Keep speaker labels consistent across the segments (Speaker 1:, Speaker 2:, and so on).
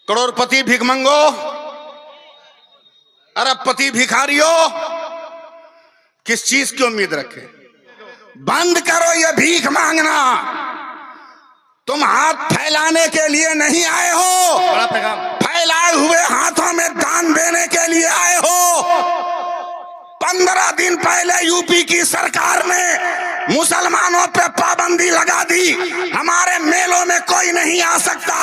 Speaker 1: करोड़पति भिखमंगो, अरबपति भिखारियों, किस चीज की उम्मीद रखे? बंद करो ये भीख मांगना। तुम हाथ फैलाने के लिए नहीं आए हो,
Speaker 2: बड़ा पैगाम।
Speaker 1: फैलाए हुए हाथों में दान देने के लिए आए हो। 15 दिन पहले यूपी की सरकार ने मुसलमानों पे पाबंदी लगा दी, हमारे मेलों में कोई नहीं आ सकता,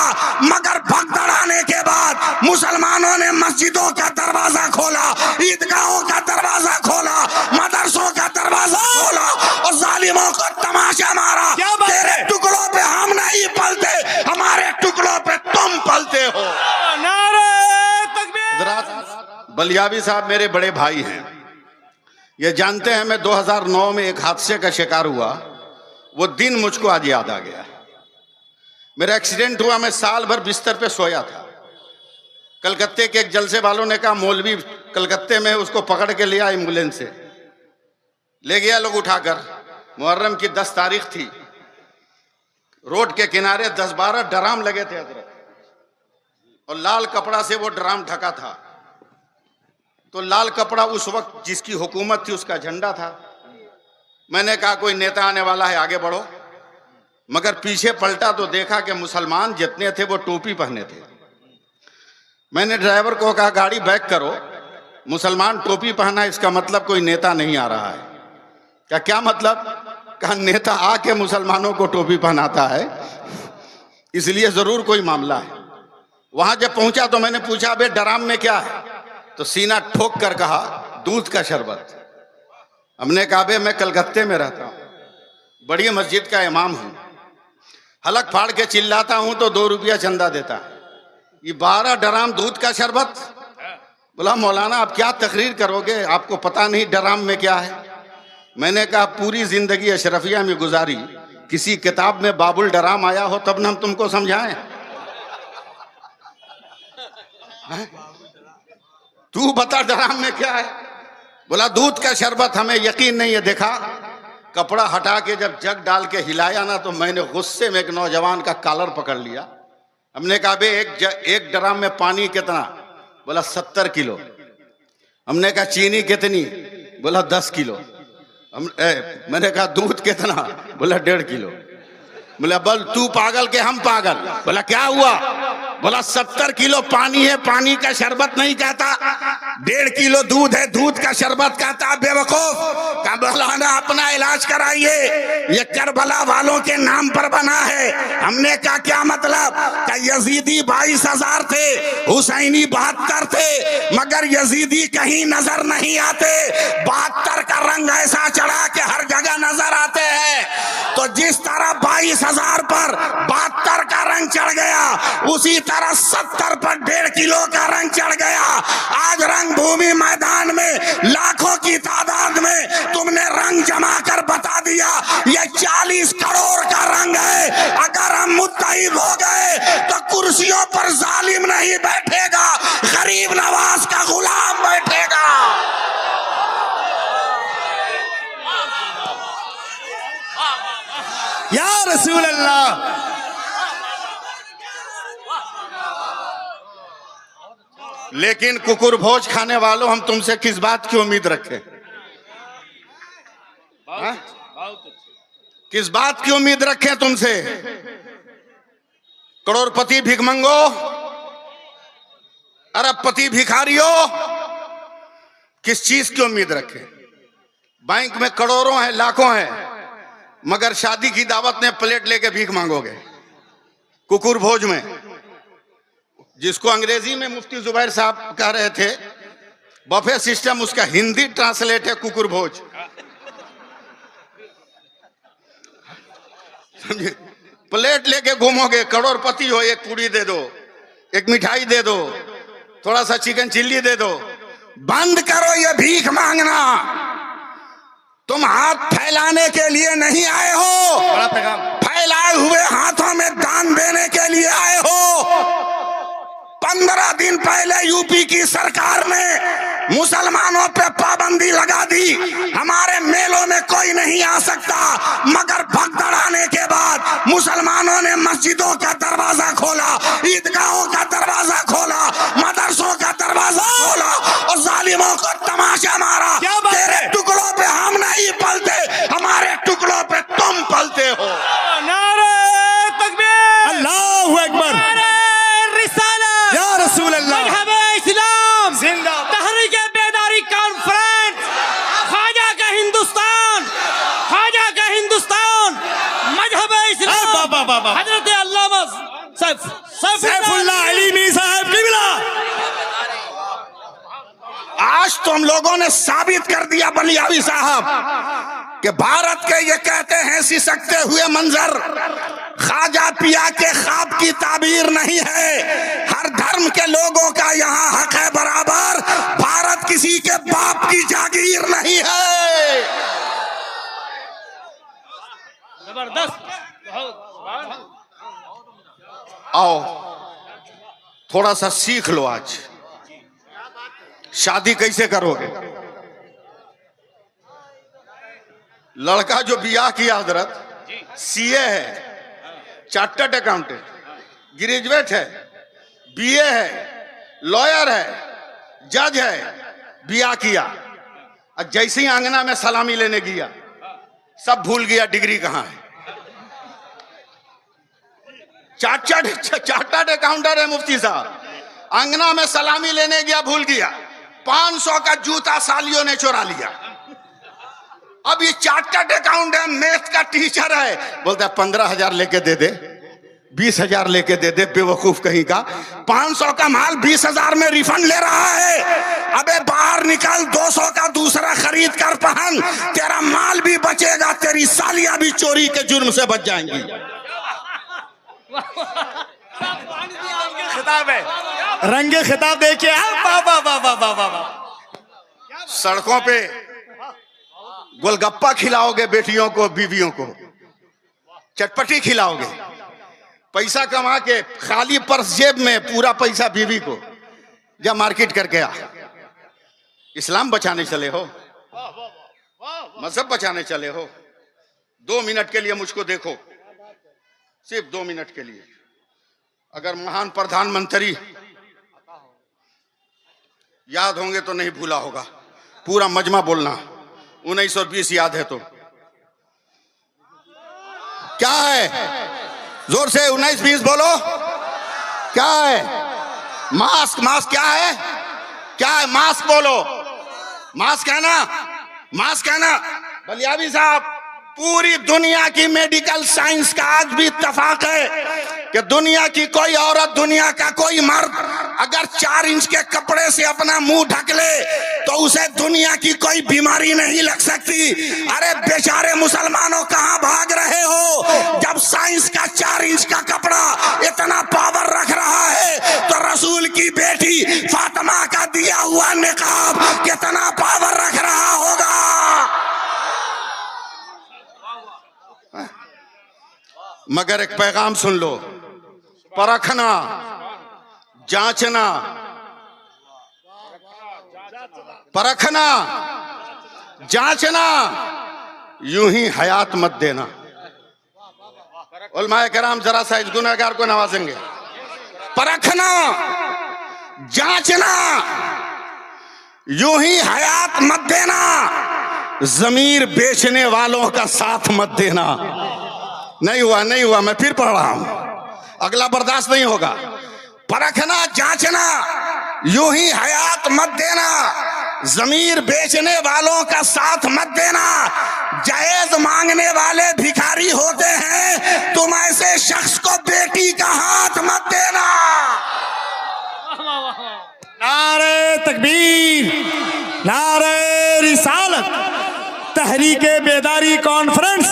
Speaker 1: मगर भगदड़ आने के बाद मुसलमानों ने मस्जिदों का दरवाजा खोला, ईदगाहों का दरवाजा खोला, मदरसों का दरवाजा खोला और जालिमों को तमाशा मारा। तेरे टुकड़ों पे हम नहीं पलते, हमारे टुकड़ों पे तुम पलते हो। बलियावी साहब मेरे बड़े भाई हैं, ये जानते हैं मैं 2009 में एक हादसे का शिकार हुआ। वो दिन मुझको आज याद आ गया। मेरा एक्सीडेंट हुआ, मैं साल भर बिस्तर पे सोया था। कलकत्ते के एक जलसे वालों ने कहा मौलवी कलकत्ते में, उसको पकड़ के लिया एम्बुलेंस से, ले गया लोग उठाकर। मुहर्रम की 10 तारीख थी। रोड के किनारे 10-12 ड्राम लगे थे हजरत, और लाल कपड़ा से वो ड्राम ढका था। तो लाल कपड़ा उस वक्त जिसकी हुकूमत थी उसका झंडा था। मैंने कहा कोई नेता आने वाला है, आगे बढ़ो। मगर पीछे पलटा तो देखा कि मुसलमान जितने थे वो टोपी पहने थे। मैंने ड्राइवर को कहा गाड़ी बैक करो, मुसलमान टोपी पहना, इसका मतलब कोई नेता नहीं आ रहा है। क्या मतलब? कहा नेता आके मुसलमानों को टोपी पहनाता है, इसलिए जरूर कोई मामला है। वहां जब पहुंचा तो मैंने पूछा बे ड्राम में क्या है? तो सीना ठोक कर कहा दूध का शरबत। हमने कहा बे मैं कलकत्ते में रहता हूं, बड़ी मस्जिद का इमाम हूं, हलक फाड़ के चिल्लाता हूं तो 2 रुपया चंदा देता है, ये 12 ड्राम दूध का शरबत। बोला मौलाना आप क्या तकरीर करोगे, आपको पता नहीं ड्राम में क्या है? मैंने कहा पूरी जिंदगी अशरफिया में गुजारी, किसी किताब में बाबुल ड्राम आया हो तब ना हम तुमको समझाएं। तू बता ड्राम में क्या है? बोला दूध का शरबत। हमें यकीन नहीं है, देखा कपड़ा हटा के जब जग डाल के हिलाया ना, तो मैंने गुस्से में एक नौजवान का कॉलर पकड़ लिया। हमने कहा बे एक ड्राम में पानी कितना? बोला 70 किलो। हमने कहा चीनी कितनी? बोला 10 किलो। मैंने कहा दूध कितना? बोला 1.5 किलो। बोला बोल तू पागल के हम पागल? बोला क्या हुआ? बोला 70 किलो पानी है, पानी का शरबत नहीं कहता, 1.5 किलो दूध है, दूध का शरबत कहता। बेवकूफ का मौलाना अपना इलाज कराइए, ये करबला वालों के नाम पर बना है। हमने कहा क्या मतलब? का यजीदी 22,000 थे, हुसैनी 72 थे, मगर यजीदी कहीं नजर नहीं आते। 72 का रंग ऐसा चढ़ा के हर जगह नजर आते हैं। तो जिस तरह 22,000 पर 72 का रंग चढ़ गया, उसी तरह 70 पर 1.5 किलो का रंग चढ़ गया। आज रंगभूमि मैदान में लाखों की तादाद में तुमने रंग जमा कर बता दिया ये 40 करोड़ का रंग है। अगर हम मुत्तहिद हो गए तो कुर्सियों पर जालिम नहीं बैठेगा, गरीब नवाज का गुलाम बैठेगा।
Speaker 2: या रसूल अल्लाह।
Speaker 1: लेकिन कुकुर भोज खाने वालों, हम तुमसे किस बात की उम्मीद रखें? किस बात की उम्मीद रखें तुमसे? करोड़पति भिखमंगो, अरबपति भिखारियों, किस चीज की उम्मीद रखें? बैंक में करोड़ों हैं, लाखों हैं, मगर शादी की दावत में प्लेट लेके भीख मांगोगे। कुकुर भोज में, जिसको अंग्रेजी में मुफ्ती जुबैर साहब कह रहे थे बफे सिस्टम, उसका हिंदी ट्रांसलेट है कुकुर भोज। समझे? प्लेट लेके घूमोगे, करोड़पति हो, एक पूड़ी दे दो, एक मिठाई दे दो, थोड़ा सा चिकन चिल्ली दे दो। बंद करो ये भीख मांगना। तुम हाथ फैलाने के लिए नहीं आए हो,
Speaker 2: बड़ा पैगाम।
Speaker 1: फैलाए हुए हाथों में दान देने के लिए आए हो। 15 दिन पहले यूपी की सरकार ने मुसलमानों पे पाबंदी लगा दी, हमारे मेलों में कोई नहीं आ सकता, मगर भगदड़ आने के बाद मुसलमानों ने मस्जिदों का दरवाजा खोला, ईदगाहों का दरवाजा
Speaker 2: अल्लाहु अकबर। या रसूल अल्लाह।
Speaker 3: इस्लाम
Speaker 2: जिंदाबाद।
Speaker 3: तहरीक बेदारी कॉन्फ्रेंस, ख्वाजा का हिंदुस्तान, ख्वाजा का हिंदुस्तान, मजहब इस्लाम, हजरत अल्लामा
Speaker 2: सैफुल्लाह अलीमी साहब किबला।
Speaker 1: आज तो हम लोगों ने साबित कर दिया बलियावी साहब कि भारत के ये कहते हैं सिसकते हुए मंजर ख्वाजा पिया के ख्वाब की ताबीर नहीं है। हर धर्म के लोगों का यहाँ हक है बराबर। भारत किसी के बाप की जागीर नहीं है।
Speaker 3: जबरदस्त।
Speaker 1: आओ थोड़ा सा सीख लो। आज शादी कैसे करोगे? लड़का जो बियाह किया हजरत सीए है, चार्टर्ड अकाउंटेंट, ग्रेजुएट है, बीए है, लॉयर है, जज है, बियाह किया और जैसे ही आंगना में सलामी लेने गया सब भूल गया डिग्री कहां है। चार्टर्ड अकाउंटेंट है मुफ्ती साहब, आंगना में सलामी लेने गया भूल गया, 500 का जूता सालियों ने चुरा लिया। अब ये चार्टर्ड अकाउंटेंट मैथ का टीचर है, बोलता है 15,000 लेके दे दे, 20,000 लेके दे दे, बेवकूफ कहीं का। 500 का माल 20,000 में रिफंड ले रहा है। अबे बाहर निकल, 200 का दूसरा खरीद कर पहन, तेरा माल भी बचेगा, तेरी सालियां भी चोरी के जुर्म से बच जाएंगी।
Speaker 2: खिताब है, रंगे खिताब देखिए। वाह वाह वाह वाह वाह।
Speaker 1: सड़कों पे गोलगप्पा खिलाओगे बेटियों को, बीवियों को चटपटी खिलाओगे, पैसा कमा के खाली पर्स जेब में, पूरा पैसा बीवी को। जब मार्केट करके आ, इस्लाम बचाने चले हो, मजहब बचाने चले हो। 2 मिनट के लिए मुझको देखो, सिर्फ 2 मिनट के लिए। अगर महान प्रधानमंत्री याद होंगे तो नहीं भूला होगा, पूरा मजमा बोलना। 1920 याद है तो क्या है? जोर से 1920 बोलो। क्या है? मास्क। मास्क क्या है? क्या है? मास्क बोलो। मास्क है ना? मास्क है ना? बलियावी साहब, पूरी दुनिया की मेडिकल साइंस का आज भी इत्तफाक है कि दुनिया की कोई औरत, दुनिया का कोई मर्द अगर 4 इंच के कपड़े से अपना मुंह ढक ले तो उसे दुनिया की कोई बीमारी नहीं लग सकती। अरे बेचारे मुसलमानों, कहां भाग रहे हो? जब साइंस का 4 इंच का कपड़ा इतना पावर रख रहा है तो रसूल की बेटी फातिमा का दिया हुआ निकाब कितना पावर रख रहा होगा। मगर एक पैगाम सुन लो, परखना, जांचना, परखना, जांचना, यूं ही हयात मत देना। उलमाए कराम जरा सा इस गुनहगार को नवाजेंगे। परखना, जांचना, यूं ही हयात मत देना, जमीर बेचने वालों का साथ मत देना। नहीं हुआ, नहीं हुआ, मैं फिर पढ़ रहा हूं, अगला बर्दाश्त नहीं होगा। परखना, जांचना, यूं ही हयात मत देना, जमीर बेचने वालों का साथ मत देना। जायज मांगने वाले भिखारी होते हैं, तुम ऐसे शख्स को बेटी का हाथ मत देना।
Speaker 2: नारे तकबीर, नारे रिसालत, तहरीक बेदारी कॉन्फ्रेंस